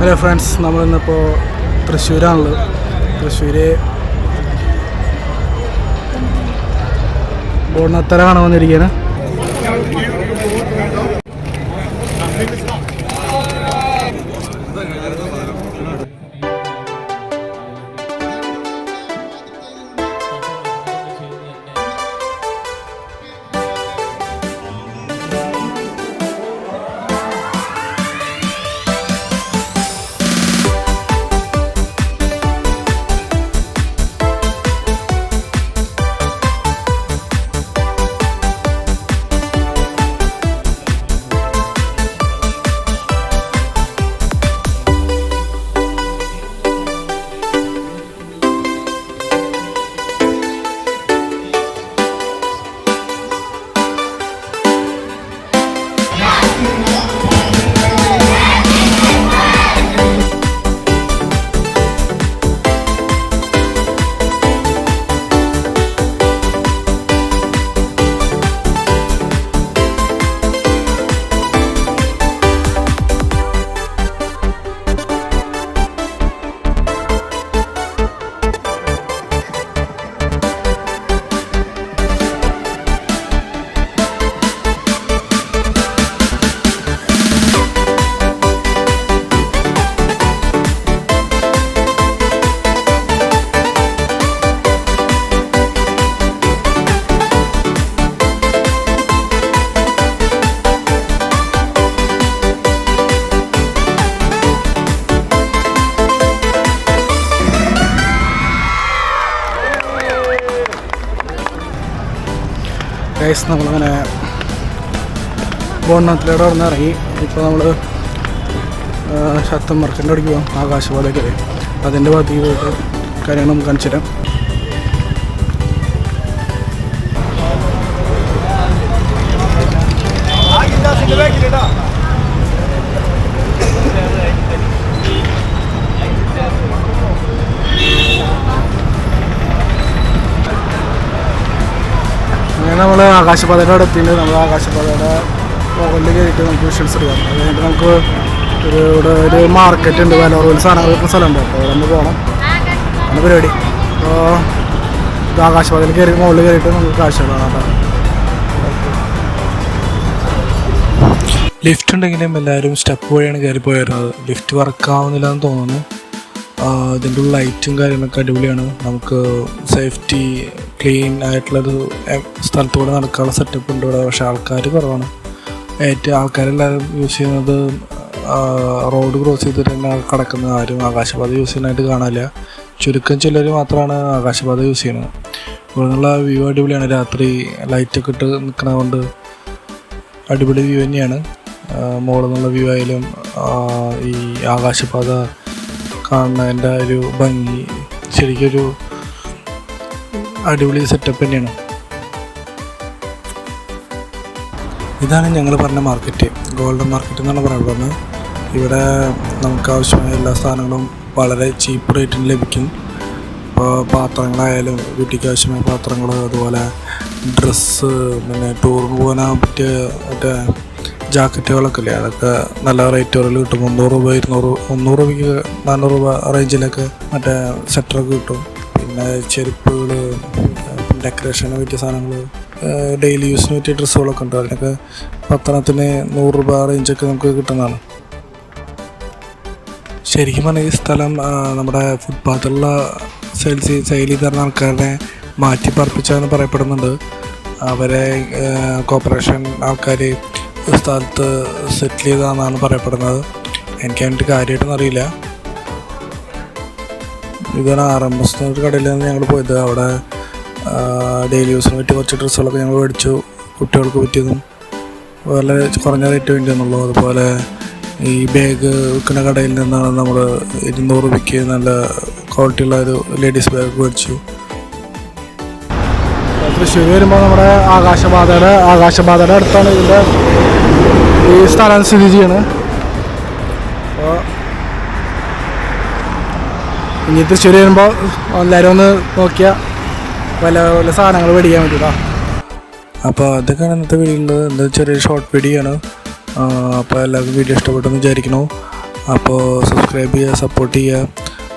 Hello friends, നമ്മളിന്നിപ്പോൾ തൃശ്ശൂരാണുള്ളത്. തൃശ്ശൂർ ബോണത്തറ കാണാൻ വന്നിരിക്കുകയാണ്. ഗൈസ്, നമ്മളിങ്ങനെ ബോണ്ണത്തിലൂടെ അവിടെ നിന്ന് ഇറങ്ങി. ഇപ്പോൾ നമ്മൾ ശക്തം മർക്കൻ്റെ അടിക്ക് പോകാം, ആകാശപാതയ്ക്ക്. അതിൻ്റെ ഭാഗത്തേക്ക് പോയിട്ട് കാര്യങ്ങൾ നമുക്ക് കാണിച്ചു തരാം. അങ്ങനെ നമ്മൾ ആകാശപാതയുടെ അവിടെ എത്തിയിട്ട് നമ്മൾ ആകാശപാതയുടെ മുകളിൽ കയറിയിട്ട് നമുക്ക് വിഷ്വൽസ് എടുക്കാം. അത് കഴിഞ്ഞിട്ട് നമുക്ക് ഇവിടെ ഒരു മാർക്കറ്റ് ഉണ്ട്, വിലറവിൽ സാധനങ്ങൾ കിട്ടുന്ന സ്ഥലമുണ്ട്. അപ്പോൾ അവിടെ നിന്ന് പോകണം, അങ്ങനെ പരിപാടി. അപ്പോൾ ഇത് ആകാശപാതയിൽ കയറി മുകളിൽ കയറിയിട്ട് നമുക്ക് കാഴ്ച കാണാം. ലിഫ്റ്റ് ഉണ്ടെങ്കിലും എല്ലാവരും സ്റ്റെപ്പ് വഴിയാണ് കയറി പോയിരുന്നത്. ലിഫ്റ്റ് വർക്കാവുന്നില്ല എന്ന് തോന്നുന്നു. ഇതിൻ്റെ ലൈറ്റും കാര്യങ്ങളൊക്കെ അടിപൊളിയാണ്. നമുക്ക് സേഫ്റ്റി ക്ലീൻ ആയിട്ടുള്ളൊരു സ്ഥലത്തൂടെ നടക്കാനുള്ള സെറ്റപ്പ് ഉണ്ട് ഇവിടെ. പക്ഷേ ആൾക്കാർ കുറവാണ്. ആൾക്കാരെല്ലാവരും യൂസ് ചെയ്യുന്നത് റോഡ് ക്രോസ് ചെയ്തിട്ട് തന്നെ കിടക്കുന്ന. ആരും ആകാശപാത യൂസ് ചെയ്യാനായിട്ട് കാണാനില്ല. ചുരുക്കം ചിലർ മാത്രമാണ് ആകാശപാത യൂസ് ചെയ്യുന്നത്. ഇവിടെ നിന്നുള്ള വ്യൂ അടിപൊളിയാണ്. രാത്രി ലൈറ്റൊക്കെ ഇട്ട് നിൽക്കണതുകൊണ്ട് അടിപൊളി വ്യൂ തന്നെയാണ്. മുകളിൽ നിന്നുള്ള വ്യൂ ആയാലും ഈ ആകാശപാത കാണുന്നതിൻ്റെ ഒരു ഭംഗി ശരിക്കൊരു അടിപൊളി സെറ്റപ്പ് തന്നെയാണ്. ഇതാണ് ഞങ്ങൾ പറഞ്ഞ മാർക്കറ്റ്, ഗോൾഡൻ മാർക്കറ്റ് എന്നാണ് പറയുന്നത്. ഇവിടെ നമുക്ക് ആവശ്യമായ എല്ലാ സാധനങ്ങളും വളരെ ചീപ്പ് റേറ്റിന് ലഭിക്കും. ഇപ്പോൾ പാത്രങ്ങളായാലും വീട്ടിലേക്ക് ആവശ്യമായ പാത്രങ്ങൾ, അതുപോലെ ഡ്രസ്സ്, പിന്നെ ടൂറിന് പോകാൻ പറ്റിയ മറ്റേ ജാക്കറ്റുകളൊക്കെ ഇല്ലേ, അതൊക്കെ നല്ല റേറ്റുകളിൽ കിട്ടും. 300 രൂപ 200 300 രൂപയ്ക്ക് 400 രൂപ റേഞ്ചിലൊക്കെ മറ്റേ സെറ്ററൊക്കെ കിട്ടും. പിന്നെ ചെരുപ്പുകൾ, ഡെക്കറേഷന് പറ്റിയ സാധനങ്ങൾ, ഡെയിലി യൂസിന് പറ്റിയ ഡ്രസ്സുകളൊക്കെ ഉണ്ട്. അതിനൊക്കെ പത്തനത്തിന് 100 രൂപ റേഞ്ചൊക്കെ നമുക്ക് കിട്ടുന്നതാണ്. ശരിക്കും പറഞ്ഞാൽ ഈ സ്ഥലം നമ്മുടെ ഫുട്പാത്തിലുള്ള സെയിൽ ചെയ്ത് തരുന്ന ആൾക്കാരെ മാറ്റി പാർപ്പിച്ചാന്ന് പറയപ്പെടുന്നുണ്ട്. അവരെ കോർപ്പറേഷൻ ആൾക്കാർ സ്ഥലത്ത് സെറ്റിൽ ചെയ്തതാണെന്നാണ് പറയപ്പെടുന്നത്. എനിക്ക് അതിൻ്റെ കാര്യമായിട്ടൊന്നും അറിയില്ല. ഇതാണ് RMS എന്നൊരു കടയിലാണ് ഞങ്ങൾ പോയത്. അവിടെ ഡെയിലി യൂസിന് പറ്റിയ കുറച്ച് ഡ്രസ്സുകളൊക്കെ ഞങ്ങൾ മേടിച്ചു. കുട്ടികൾക്ക് പറ്റിയതും വളരെ കുറഞ്ഞ റേറ്റ് വേണ്ടിയെന്നുള്ളൂ. അതുപോലെ ഈ ബാഗ് വിൽക്കുന്ന കടയിൽ നിന്നാണ് നമ്മൾ 200 രൂപയ്ക്ക് നല്ല ക്വാളിറ്റിയുള്ള ഒരു ലേഡീസ് ബാഗ് മേടിച്ചു. തൃശ്ശൂർ വരുമ്പോൾ നമ്മുടെ ആകാശപാതയുടെ അടുത്താണ് ഇതിൻ്റെ ഈ സ്ഥലം സ്ഥിതി ചെയ്യണത്. അപ്പോൾ ഇനി തൃശ്ശൂർ വരുമ്പോൾ എല്ലാവരും ഒന്ന് നോക്കിയാൽ പല പല സാധനങ്ങൾ മേടിക്കാൻ പറ്റൂട്ടോ. അപ്പോൾ അതൊക്കെയാണ് ഇന്നത്തെ വീഡിയോയിൽ. എന്താ ചെറിയൊരു ഷോർട്ട് വീഡിയോ ആണ്. അപ്പോൾ എല്ലാവർക്കും വീഡിയോ ഇഷ്ടപ്പെട്ടെന്ന് വിചാരിക്കണോ. അപ്പോൾ സബ്സ്ക്രൈബ് ചെയ്യുക, സപ്പോർട്ട് ചെയ്യുക.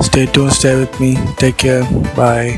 Stay tune, stay with me. Take care. By.